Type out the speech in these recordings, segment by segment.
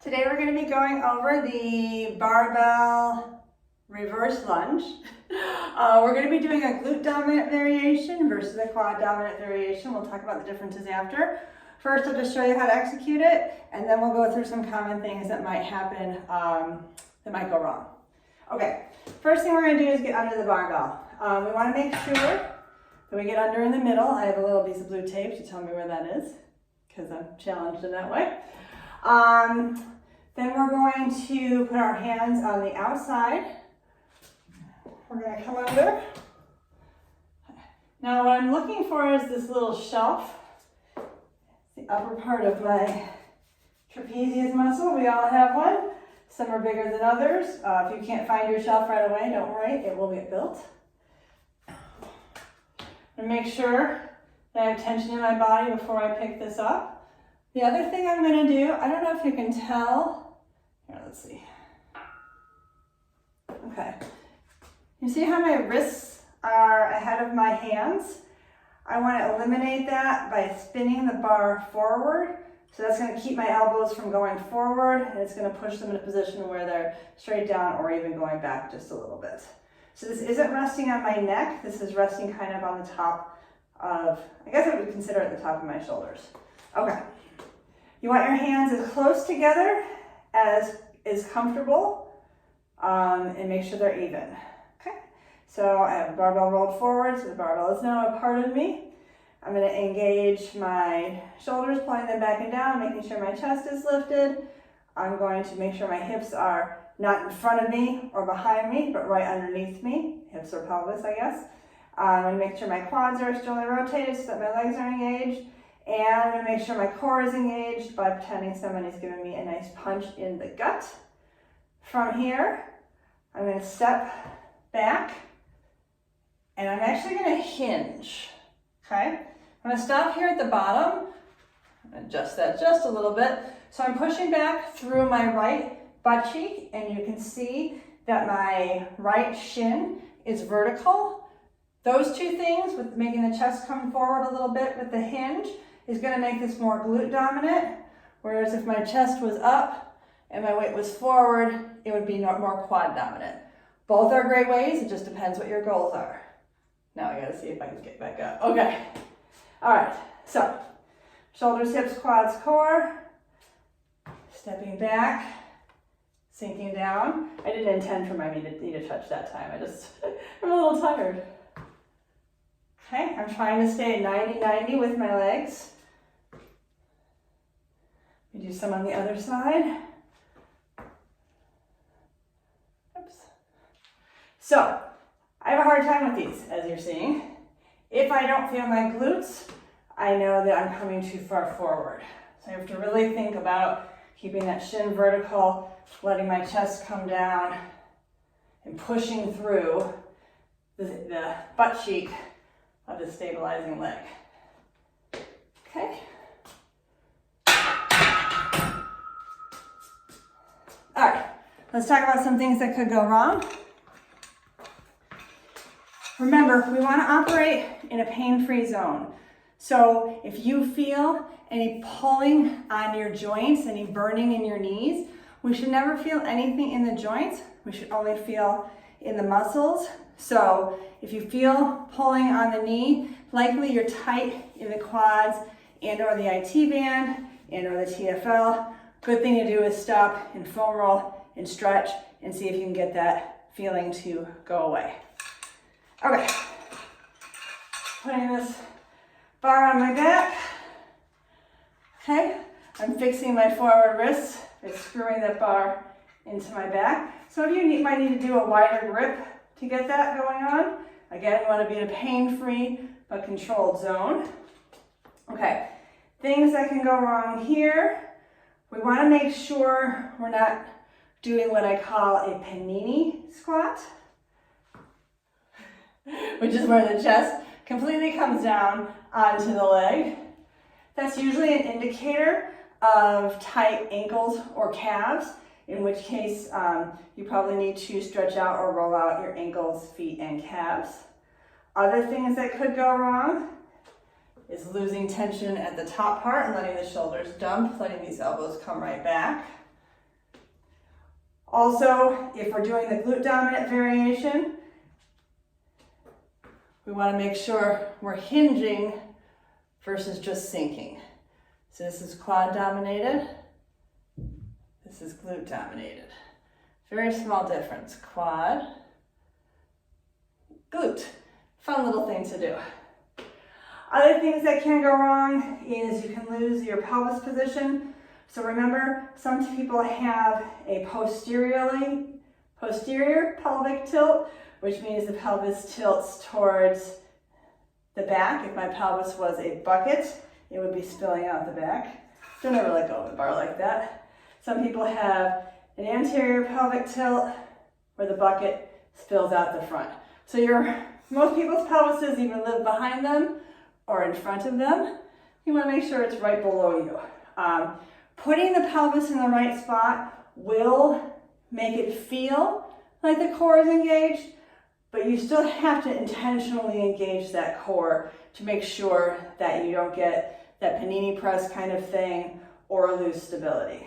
Today we're going to be going over the barbell reverse lunge. We're going to be doing a glute dominant variation versus a quad dominant variation. We'll talk about the differences after. First, I'll just show you how to execute it, and then we'll go through some common things that might happen, that might go wrong. Okay, first thing we're going to do is get under the barbell. We want to make sure that we get under in the middle. I have a little piece of blue tape to tell me where that is, because I'm challenged in that way. Then we're going to put our hands on the outside. We're going to come under. Now what I'm looking for is this little shelf, the upper part of my trapezius muscle. We all have one. Some are bigger than others. If you can't find your shelf right away, don't worry, it will get built. And make sure that I have tension in my body before I pick this up. The other thing I'm going to do, I don't know if you can tell. Here, let's see. Okay. You see how my wrists are ahead of my hands? I want to eliminate that by spinning the bar forward. So that's going to keep my elbows from going forward, and it's going to push them in a position where they're straight down or even going back just a little bit. So this isn't resting on my neck. This is resting kind of on the top of, I guess I would consider it the top of my shoulders. Okay. You want your hands as close together as is comfortable, and make sure they're even. Okay, so I have the barbell rolled forward, so the barbell is now a part of me. I'm going to engage my shoulders, pulling them back and down, making sure my chest is lifted. I'm going to make sure my hips are not in front of me or behind me, but right underneath me, hips or pelvis, I guess. I'm going to make sure my quads are externally rotated so that my legs are engaged. And I'm going to make sure my core is engaged by pretending somebody's giving me a nice punch in the gut. From here, I'm going to step back, and I'm actually going to hinge, okay? I'm going to stop here at the bottom, adjust that just a little bit. So I'm pushing back through my right butt cheek, and you can see that my right shin is vertical. Those two things, with making the chest come forward a little bit with the hinge, is going to make this more glute dominant, whereas if my chest was up and my weight was forward, it would be more quad dominant. Both are great ways, it just depends what your goals are. Now I gotta see if I can get back up. Okay, all right, so shoulders, hips, quads, core, stepping back, sinking down. I didn't intend for my knee to touch that time, I'm a little tired. Okay, I'm trying to stay 90-90 with my legs. We do some on the other side. Oops. So, I have a hard time with these, as you're seeing. If I don't feel my glutes, I know that I'm coming too far forward. So I have to really think about keeping that shin vertical, letting my chest come down, and pushing through the butt cheek of the stabilizing leg. Okay. All right, let's talk about some things that could go wrong. Remember, we want to operate in a pain-free zone. So if you feel any pulling on your joints, any burning in your knees, we should never feel anything in the joints. We should only feel in the muscles. So if you feel pulling on the knee, likely you're tight in the quads and or the IT band and or the TFL. Good thing to do is stop and foam roll and stretch and see if you can get that feeling to go away. Okay, putting this bar on my back. Okay, I'm fixing my forward wrists by screwing that bar into my back. Some of you might need to do a wider grip to get that going on. Again, we want to be in a pain-free but controlled zone. Okay, things that can go wrong here. We want to make sure we're not doing what I call a panini squat, which is where the chest completely comes down onto the leg. That's usually an indicator of tight ankles or calves, in which case you probably need to stretch out or roll out your ankles, feet, and calves. Other things that could go wrong is losing tension at the top part and letting the shoulders dump, letting these elbows come right back. Also, if we're doing the glute dominant variation, we want to make sure we're hinging versus just sinking. So this is quad dominated. This is glute dominated. Very small difference. Quad, glute. Fun little thing to do. Other things that can go wrong is you can lose your pelvis position. So remember, some people have a posterior pelvic tilt, which means the pelvis tilts towards the back. If my pelvis was a bucket, it would be spilling out the back. Don't ever let go of the bar like that. Some people have an anterior pelvic tilt where the bucket spills out the front. So most people's pelvises either live behind them or in front of them. You want to make sure it's right below you. Putting the pelvis in the right spot will make it feel like the core is engaged, but you still have to intentionally engage that core to make sure that you don't get that panini press kind of thing or lose stability.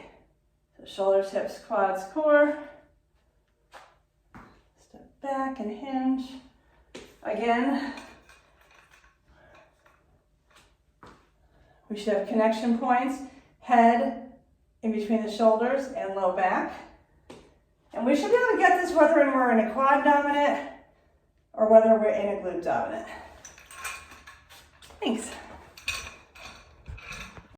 So shoulders, hips, quads, core. Step back and hinge. Again, we should have connection points, head in between the shoulders and low back. And we should be able to get this whether we're in a quad dominant or whether we're in a glute dominant. Thanks.